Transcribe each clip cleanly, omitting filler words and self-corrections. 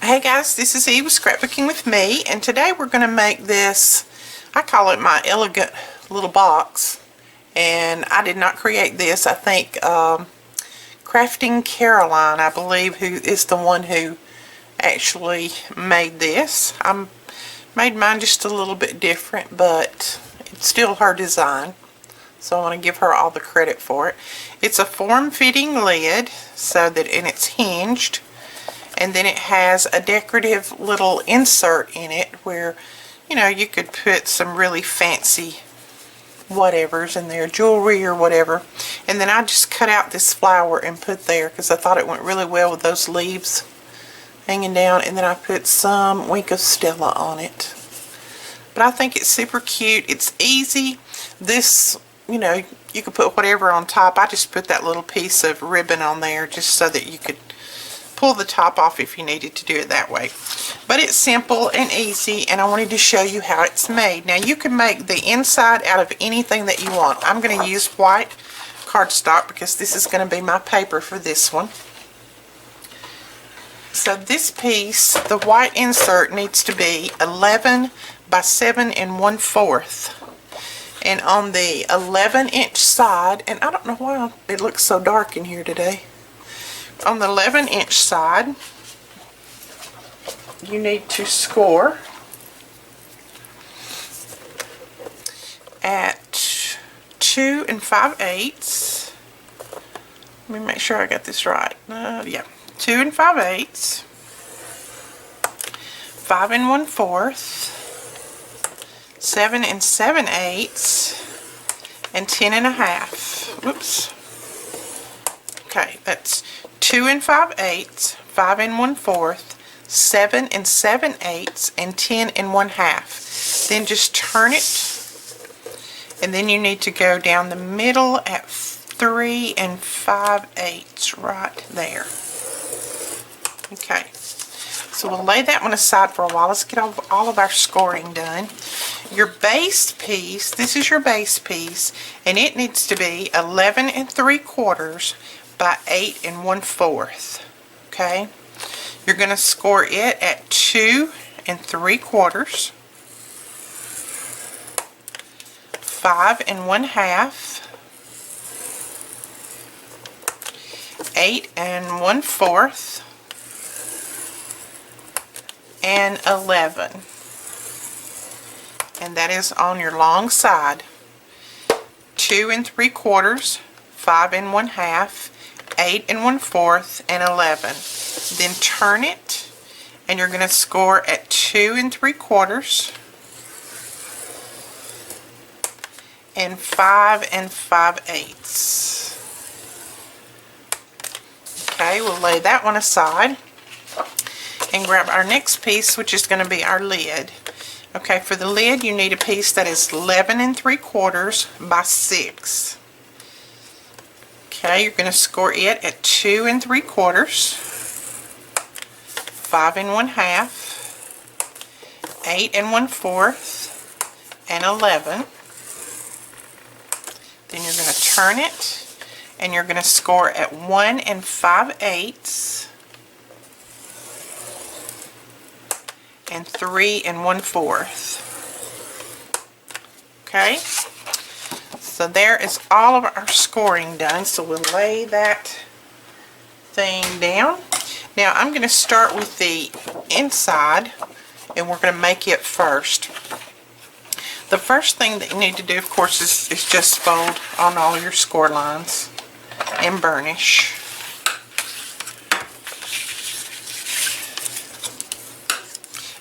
Hey guys, this is Eve with Scrapbooking with me, and today we're going to make this, I call it my elegant little box, and I did not create this. I think Crafting Caroline, I believe, who is the one who actually made this. I made mine just a little bit different, but it's still her design, so I want to give her all the credit for it. It's a form-fitting lid, and it's hinged. And then it has a decorative little insert in it where, you know, you could put some really fancy whatevers in there, jewelry or whatever. And then I just cut out this flower and put there because I thought it went really well with those leaves hanging down. And then I put some Wink of Stella on it. But I think it's super cute. It's easy. This, you know, you could put whatever on top. I just put that little piece of ribbon on there just so that you could pull the top off if you needed to do it that way. But it's simple and easy, and I wanted to show you how it's made. Now you can make the inside out of anything that you want. I'm going to use white cardstock because this is going to be my paper for this one. So this piece, the white insert, needs to be 11 by 7 1/4. And on the 11-inch side, and I don't know why it looks so dark in here today. On the 11-inch side, you need to score at 2 5/8. Let me make sure I got this right. Yeah, 2 5/8, 5 1/4, 7 7/8, and 10 1/2. Whoops. Okay, that's 2 5/8, 5 1/4, 7 7/8, and 10 1/2. Then just turn it, and then you need to go down the middle at 3 5/8 right there. Okay, so we'll lay that one aside for a while. Let's get all of our scoring done. Your base piece, this is your base piece, and it needs to be 11 3/4 by 8 1/4. Okay, you're going to score it at 2 3/4, 5 1/2, 8 1/4, and 11. And that is on your long side. 2 3/4, 5 1/2, 8 1/4, and 11. Then turn it, and you're going to score at 2 3/4 and 5 5/8. Okay, we'll lay that one aside and grab our next piece, which is going to be our lid. Okay, for the lid you need a piece that is 11 3/4 by 6. Okay, you're going to score it at 2 3/4, 5 1/2, 8 1/4, and 11. Then you're going to turn it, and you're going to score at 1 5/8 and 3 1/4. Okay. So there is all of our scoring done. So we'll lay that thing down. Now I'm going to start with the inside, and we're going to make it first. The first thing that you need to do, of course, is just fold on all your score lines and burnish.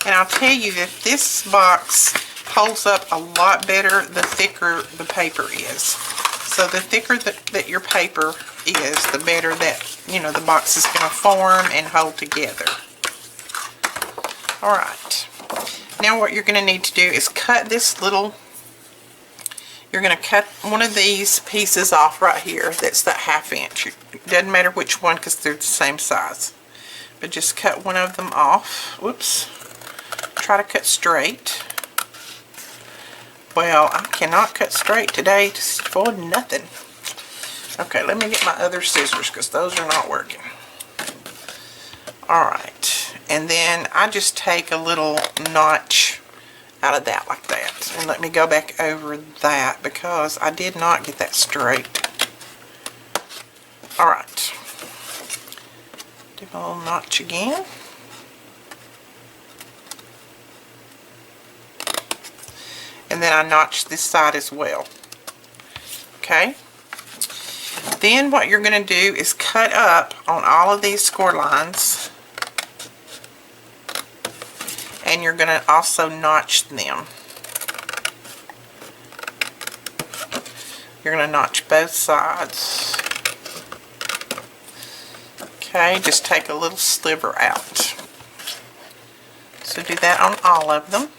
And I'll tell you that this box holds up a lot better the thicker the paper is. So the thicker that your paper is, the better that, you know, the box is going to form and hold together. Alright, now what you're going to need to do is cut this little, you're going to cut one of these pieces off right here. That's that 1/2 inch. It doesn't matter which one because they're the same size. But just cut one of them off. Whoops. Try to cut straight. Well, I cannot cut straight today to avoid nothing. Okay, let me get my other scissors because those are not working. Alright. and then I just take a little notch out of that like that. And let me go back over that because I did not get that straight. Alright. Do a little notch again. And then I notch this side as well. Okay. Then what you're going to do is cut up on all of these score lines. And you're going to also notch them. You're going to notch both sides. Okay, just take a little sliver out. So do that on all of them.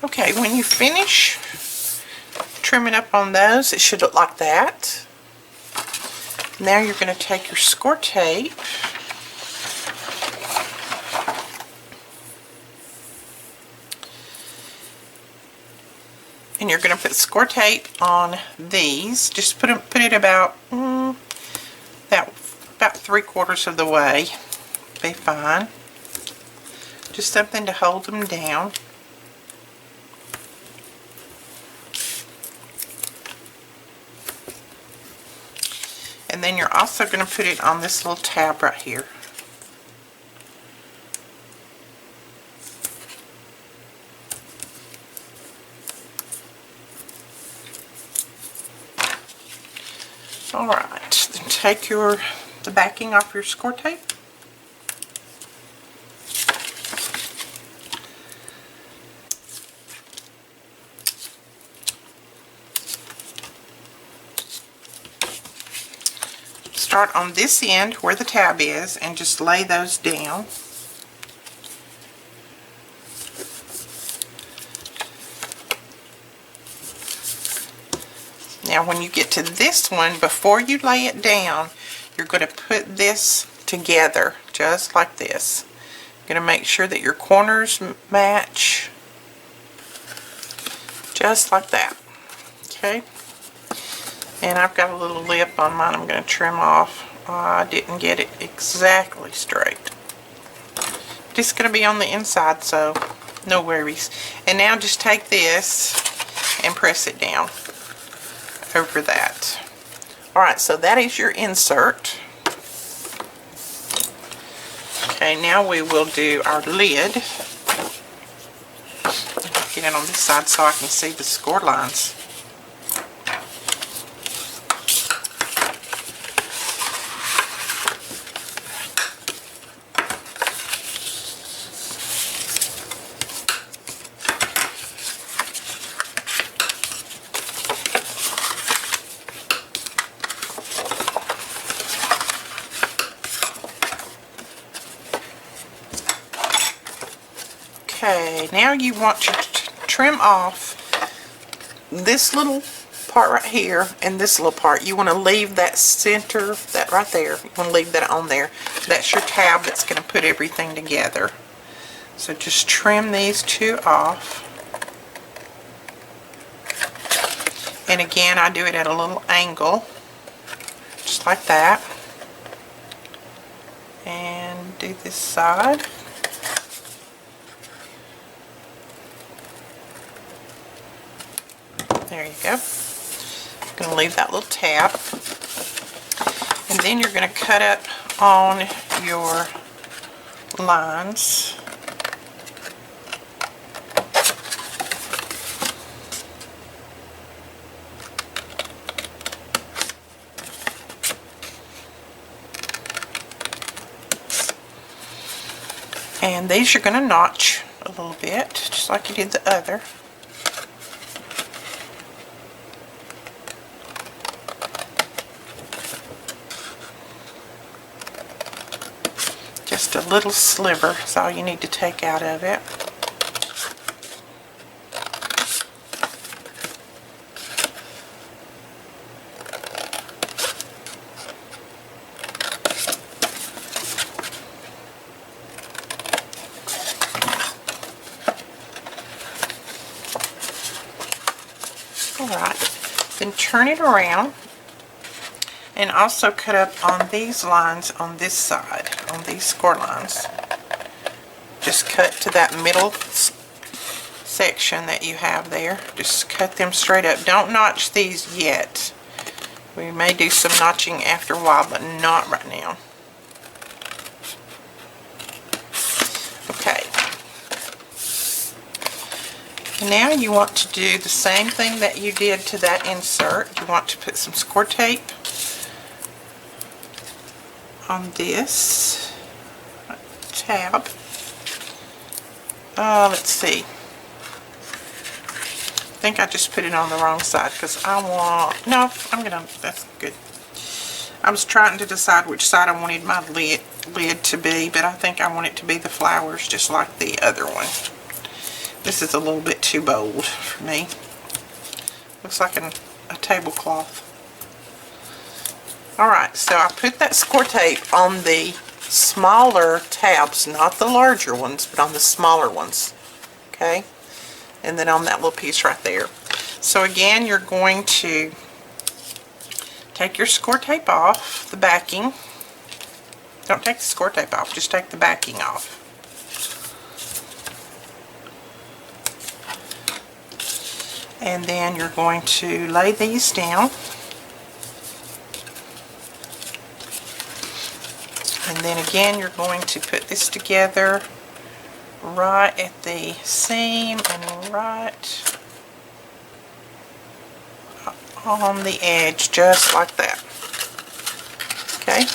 Okay, when you finish trimming up on those, it should look like that. Now you're going to take your score tape and you're going to put score tape on these. Just put it about about 3/4 of the way. Be fine. Just something to hold them down. And then you're also going to put it on this little tab right here. Alright, then take the backing off your score tape. Start on this end where the tab is and just lay those down. Now when you get to this one, before you lay it down, you're going to put this together just like this. You're going to make sure that your corners match just like that. Okay? And I've got a little lip on mine I'm going to trim off. I didn't get it exactly straight. Just going to be on the inside, so no worries. And now just take this and press it down over that. Alright, so that is your insert. Okay, now we will do our lid. Get it on this side so I can see the score lines. Okay, now you want to trim off this little part right here and this little part. You want to leave that center, that right there. You want to leave that on there. That's your tab that's going to put everything together. So just trim these two off. And again, I do it at a little angle, just like that. And do this side. There you go. I'm going to leave that little tab. And then you're going to cut up on your lines. And these you're going to notch a little bit, just like you did the other. Just a little sliver is all you need to take out of it. Alright, then turn it around and also cut up on these lines on this side, on these score lines. Just cut to that middle section that you have there. Just cut them straight up. Don't notch these yet. We may do some notching after a while, but not right now. Okay. Now you want to do the same thing that you did to that insert. You want to put some score tape on this tab. Let's see. I think I just put it on the wrong side because I want, no, that's good. I was trying to decide which side I wanted my lid to be, but I think I want it to be the flowers just like the other one. This is a little bit too bold for me. Looks like a tablecloth. Alright, so I put that score tape on the smaller tabs, not the larger ones, but on the smaller ones. Okay? And then on that little piece right there. So again, you're going to take your score tape off, the backing. Don't take the score tape off, just take the backing off. And then you're going to lay these down. And then again, you're going to put this together right at the seam and right on the edge, just like that. Okay?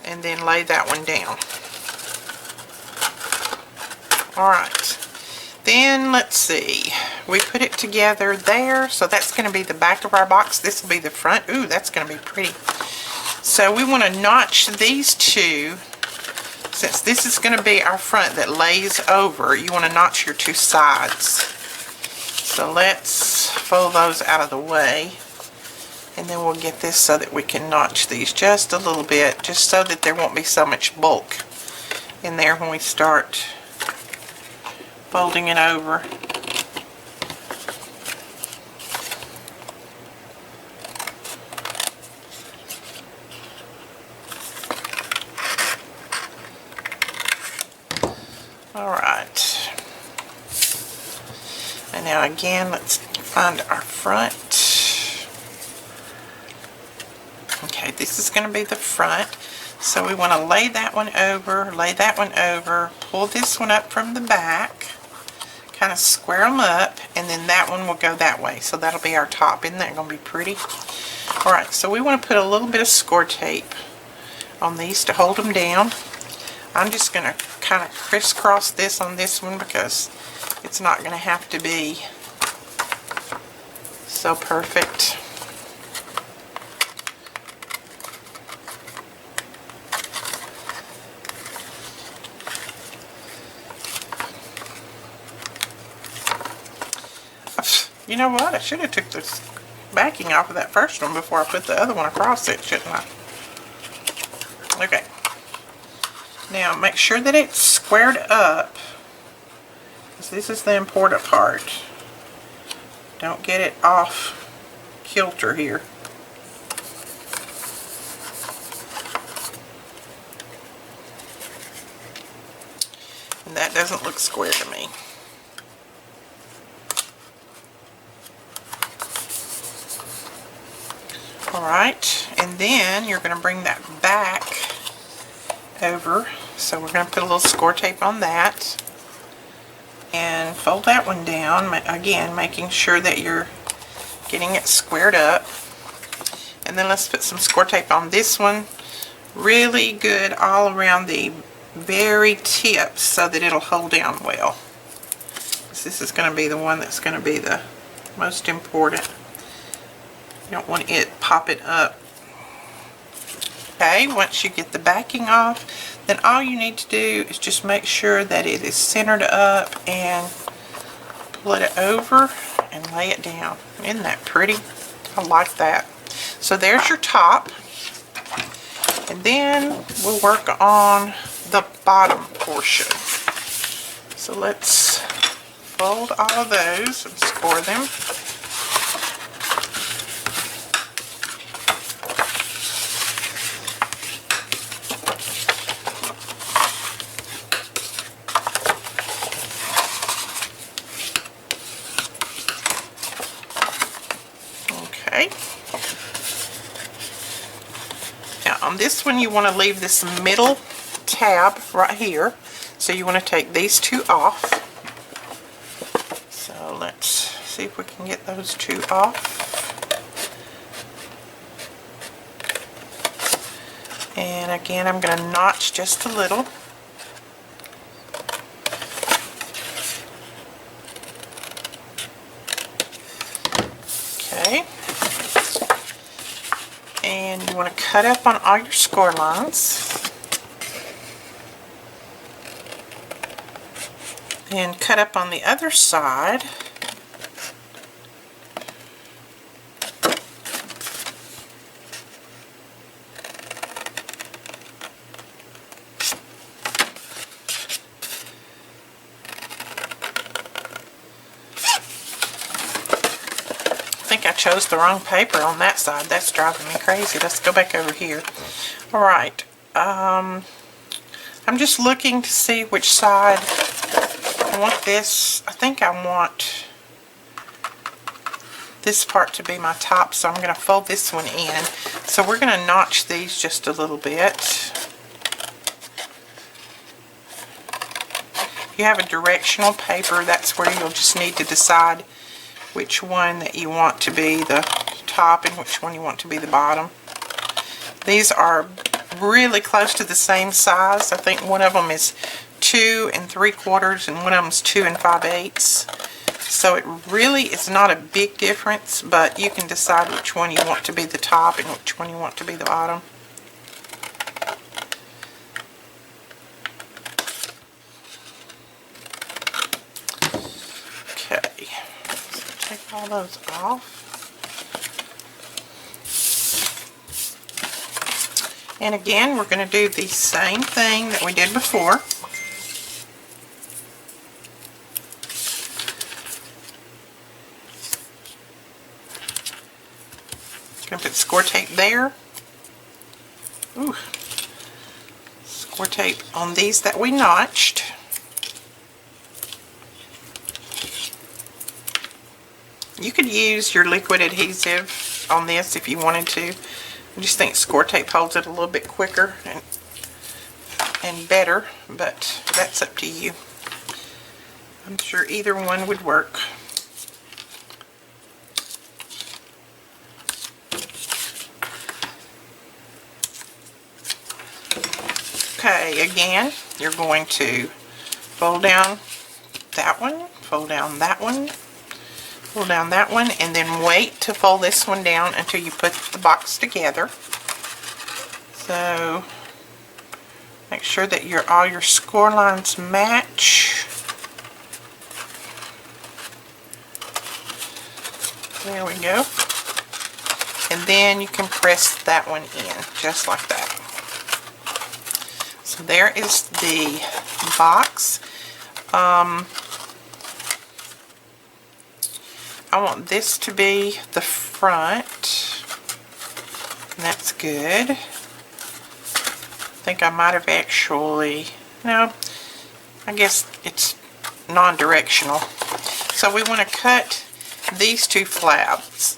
And then lay that one down. Alright. Then let's see, we put it together there, so that's going to be the back of our box. This will be the front. Ooh, that's going to be pretty. So we want to notch these two. Since this is going to be our front that lays over, you want to notch your two sides. So let's fold those out of the way, and then we'll get this so that we can notch these just a little bit, just so that there won't be so much bulk in there when we start folding it over. Alright. And now again, let's find our front. Okay, this is going to be the front. So we want to lay that one over, pull this one up from the back, kind of square them up, and then that one will go that way. So that'll be our top. Isn't that going to be pretty? Alright, so we want to put a little bit of score tape on these to hold them down. I'm just going to kind of crisscross this on this one because it's not going to have to be so perfect. You know what? I should have took this backing off of that first one before I put the other one across it, shouldn't I? Okay. Now make sure that it's squared up, because this is the important part. Don't get it off kilter here. And that doesn't look square to me. Alright, and then you're going to bring that back over. So we're going to put a little score tape on that. And fold that one down. Again, making sure that you're getting it squared up. And then let's put some score tape on this one. Really good all around the very tips so that it'll hold down well. This is going to be the one that's going to be the most important. You don't want it popping up. Okay, once you get the backing off, then all you need to do is just make sure that it is centered up and pull it over and lay it down. Isn't that pretty? I like that. So there's your top. And then we'll work on the bottom portion. So let's fold all of those and score them. Okay. Now on this one you want to leave this middle tab right here. So you want to take these two off. So let's see if we can get those two off. And again, I'm going to notch just a little. Okay. And you want to cut up on all your score lines. And cut up on the other side. I think I chose the wrong paper on that side. That's driving me crazy. Let's go back over here. Alright. I'm just looking to see which side I want this. I think I want this part to be my top, so I'm going to fold this one in. So we're going to notch these just a little bit. If you have a directional paper, that's where you'll just need to decide which one that you want to be the top and which one you want to be the bottom. These are really close to the same size. I think one of them is 2 3/4 and one of them is 2 5/8. So it really is not a big difference, but you can decide which one you want to be the top and which one you want to be the bottom. Okay, so take all those off. And again, we're going to do the same thing that we did before. Going to put score tape there. Ooh. Score tape on these that we notched. You could use your liquid adhesive on this if you wanted to. I just think score tape holds it a little bit quicker and better, but that's up to you. I'm sure either one would work. Okay, again, you're going to fold down that one, fold down that one, fold down that one, and then wait to fold this one down until you put the box together. So make sure that all your score lines match. There we go. And then you can press that one in just like that. So there is the box. I want this to be the front. And that's good. I think I might have actually, no, I guess it's non-directional. So we want to cut these two flabs.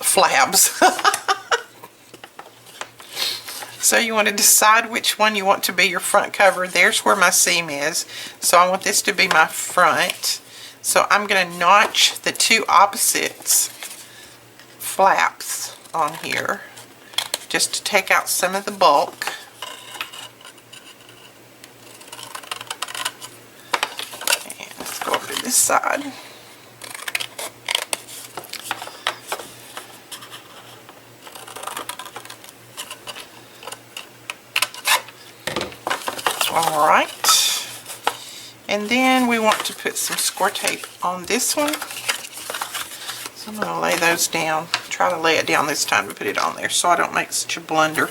So you want to decide which one you want to be your front cover. There's where my seam is. So I want this to be my front. So I'm going to notch the two opposites flaps on here just to take out some of the bulk. this side. All right. And then we want to put some score tape on this one. So I'm going to lay those down. Try to lay it down this time to put it on there so I don't make such a blunder.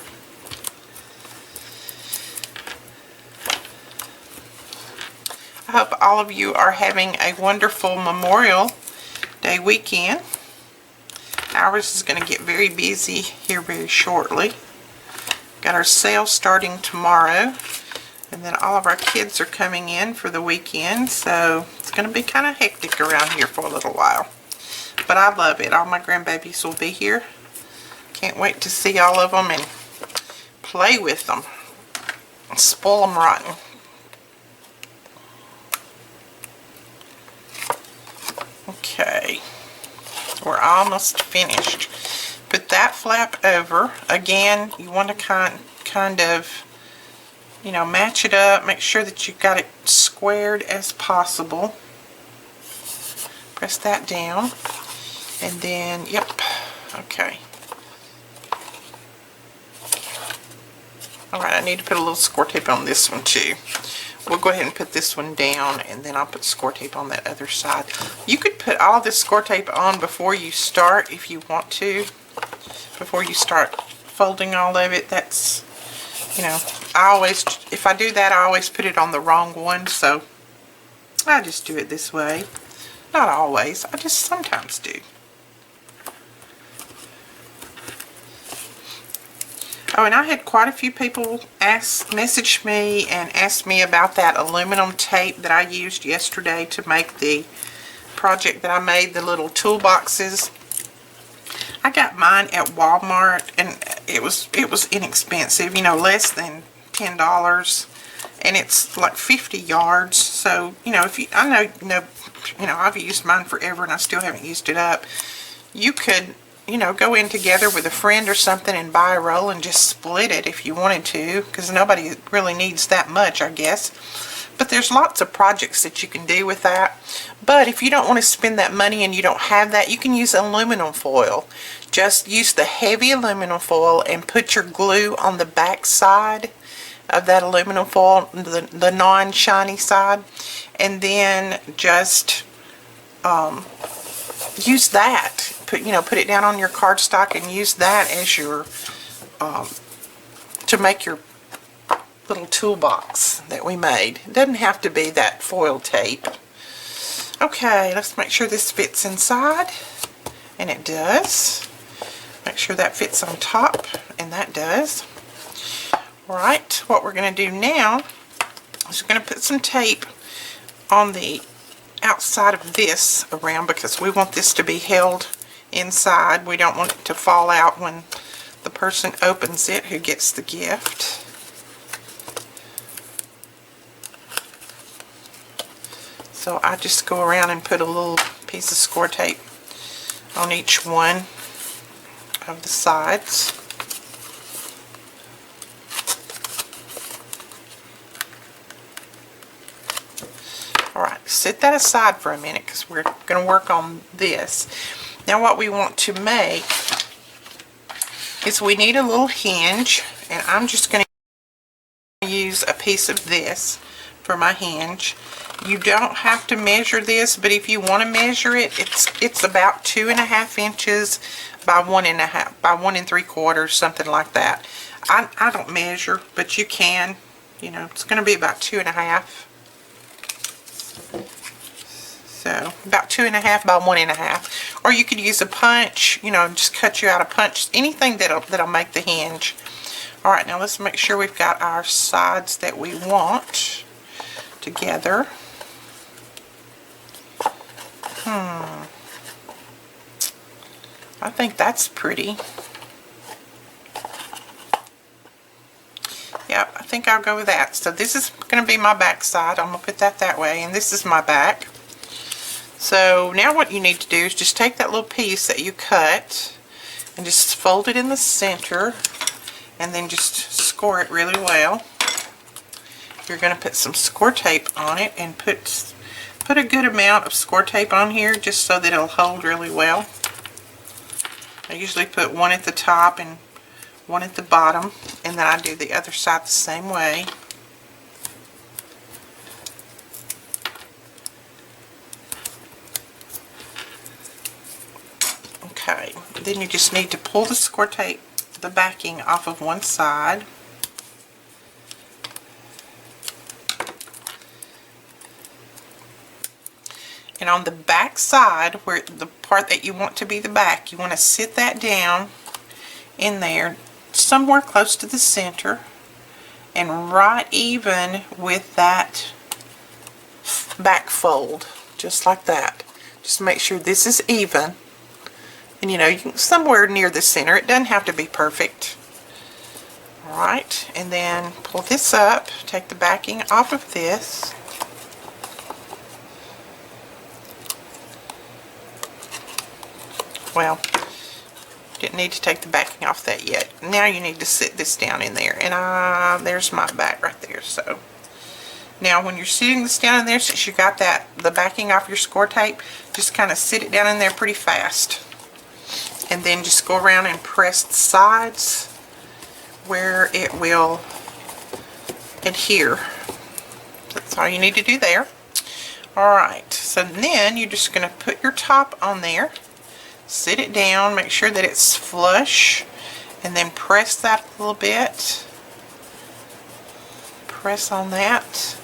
I hope all of you are having a wonderful Memorial Day weekend. Ours is going to get very busy here very shortly. Got our sale starting tomorrow. And then all of our kids are coming in for the weekend, so it's going to be kind of hectic around here for a little while. But I love it. All my grandbabies will be here. Can't wait to see all of them and play with them. Spoil them rotten. Okay. We're almost finished. Put that flap over. Again, you want to kind of, you know, match it up, make sure that you've got it squared as possible. Press that down, and then, yep, okay. Alright, I need to put a little score tape on this one too. We'll go ahead and put this one down, and then I'll put score tape on that other side. You could put all this score tape on before you start if you want to. Before you start folding all of it, that's, you know, if I do that, I always put it on the wrong one, so I just do it this way. Not always, I just sometimes do. Oh, and I had quite a few people message me and ask me about that aluminum tape that I used yesterday to make the project that I made, the little toolboxes. I got mine at Walmart, and it was inexpensive, you know, less than $10, and it's like 50 yards. So, you know, I know, I've used mine forever and I still haven't used it up. You could, you know, go in together with a friend or something and buy a roll and just split it if you wanted to, because nobody really needs that much, I guess. But there's lots of projects that you can do with that. But if you don't want to spend that money and you don't have that, you can use aluminum foil. Just use the heavy aluminum foil and put your glue on the back side of that aluminum foil, the non-shiny side, and then just use that. Put it down on your cardstock and use that as your to make your little toolbox that we made. It doesn't have to be that foil tape. Okay, let's make sure this fits inside, and it does. Make sure that fits on top, and that does. Alright, what we're going to do now is we're going to put some tape on the outside of this around, because we want this to be held inside. We don't want it to fall out when the person opens it who gets the gift. So I just go around and put a little piece of score tape on each one of the sides. Alright, set that aside for a minute because we're going to work on this. Now what we want to make is we need a little hinge, and I'm just going to use a piece of this for my hinge. You don't have to measure this, but if you want to measure it, it's about 2.5 inches by 1.5 by 1 3/4, something like that. I don't measure, but you can. You know, it's going to be about 2.5. So about 2.5 by 1.5, or you could use a punch. You know, just cut you out a punch. Anything that'll make the hinge. All right, now let's make sure we've got our sides that we want together. I think that's pretty. Yep, I think I'll go with that. So this is going to be my back side. I'm going to put that way, and this is my back. So now what you need to do is just take that little piece that you cut and just fold it in the center, and then just score it really well. You're going to put some score tape on it and put put a good amount of score tape on here just so that it'll hold really well. I usually put one at the top and one at the bottom, and then I do the other side the same way. Okay, then you just need to pull the score tape, the backing off of one side. And on the back side, where the part that you want to be the back, you want to sit that down in there somewhere close to the center and right even with that back fold, just like that. Just make sure this is even. And you know, you can, somewhere near the center. It doesn't have to be perfect. Alright, and then pull this up, take the backing off of this. Well, didn't need to take the backing off that yet. Now you need to sit this down in there. And there's my back right there. So now when you're sitting this down in there, since you got the backing off your score tape, just kind of sit it down in there pretty fast. And then just go around and press the sides where it will adhere. That's all you need to do there. Alright, so then you're just going to put your top on there. Sit it down, make sure that it's flush, and then press that a little bit. Press on that,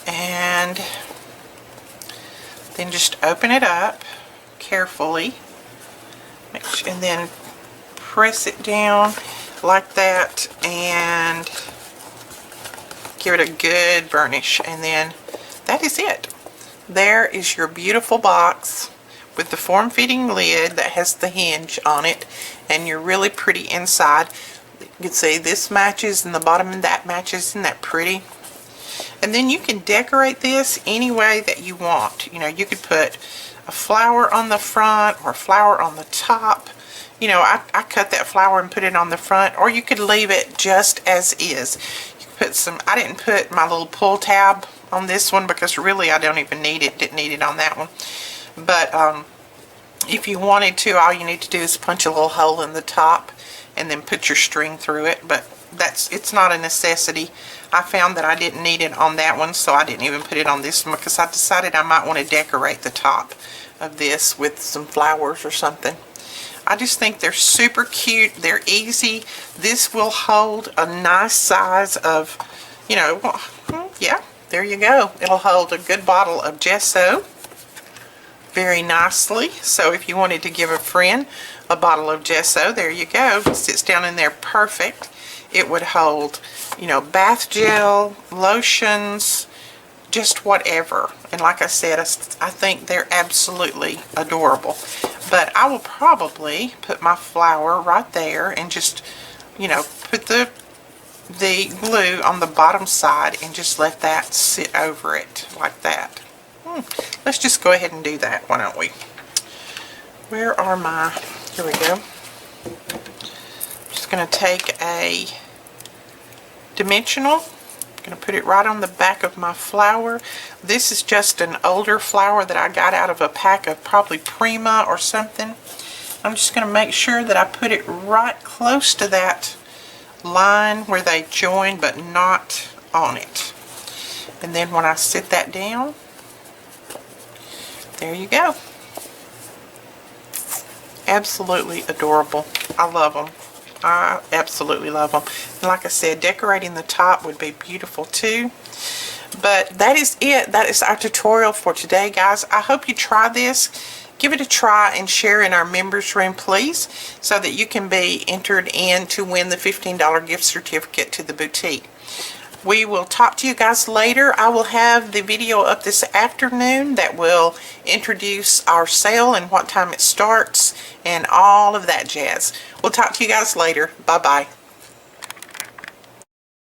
and then just open it up carefully, and then press it down like that, and give it a good burnish, and then that is it. There is your beautiful box with the form-fitting lid that has the hinge on it, and your really pretty inside. You can see this matches and the bottom and that matches. Isn't that pretty? And then you can decorate this any way that you want. You know, you could put a flower on the front or a flower on the top. You know, I cut that flower and put it on the front, or you could leave it just as is. You could put some, I didn't put my little pull tab on this one because really I don't even need it, didn't need it on that one. But if you wanted to, all you need to do is punch a little hole in the top and then put your string through it. But it's not a necessity. I found that I didn't need it on that one, so I didn't even put it on this one because I decided I might want to decorate the top of this with some flowers or something. I just think they're super cute. They're easy. This will hold a nice size of, you know, yeah, there you go. It'll hold a good bottle of gesso very nicely. So if you wanted to give a friend a bottle of gesso, there you go. It sits down in there perfect. It would hold, you know, bath gel, lotions, just whatever. And like I said, I think they're absolutely adorable. But I will probably put my flower right there and just, you know, put the glue on the bottom side and just let that sit over it like that. Let's just go ahead and do that, why don't we? Where are my, here we go. I'm just going to take a dimensional, I'm going to put it right on the back of my flower. This is just an older flower that I got out of a pack of probably Prima or something. I'm just going to make sure that I put it right close to that line where they join, but not on it. And then when I sit that down, there you go. Absolutely adorable. I love them. I absolutely love them. And like I said, decorating the top would be beautiful too. But that is it. That is our tutorial for today, guys. I hope you try this. Give it a try and share in our members room, please, so that you can be entered in to win the $15 gift certificate to the boutique. We will talk to you guys later. I will have the video up this afternoon that will introduce our sale and what time it starts and all of that jazz. We'll talk to you guys later. Bye-bye.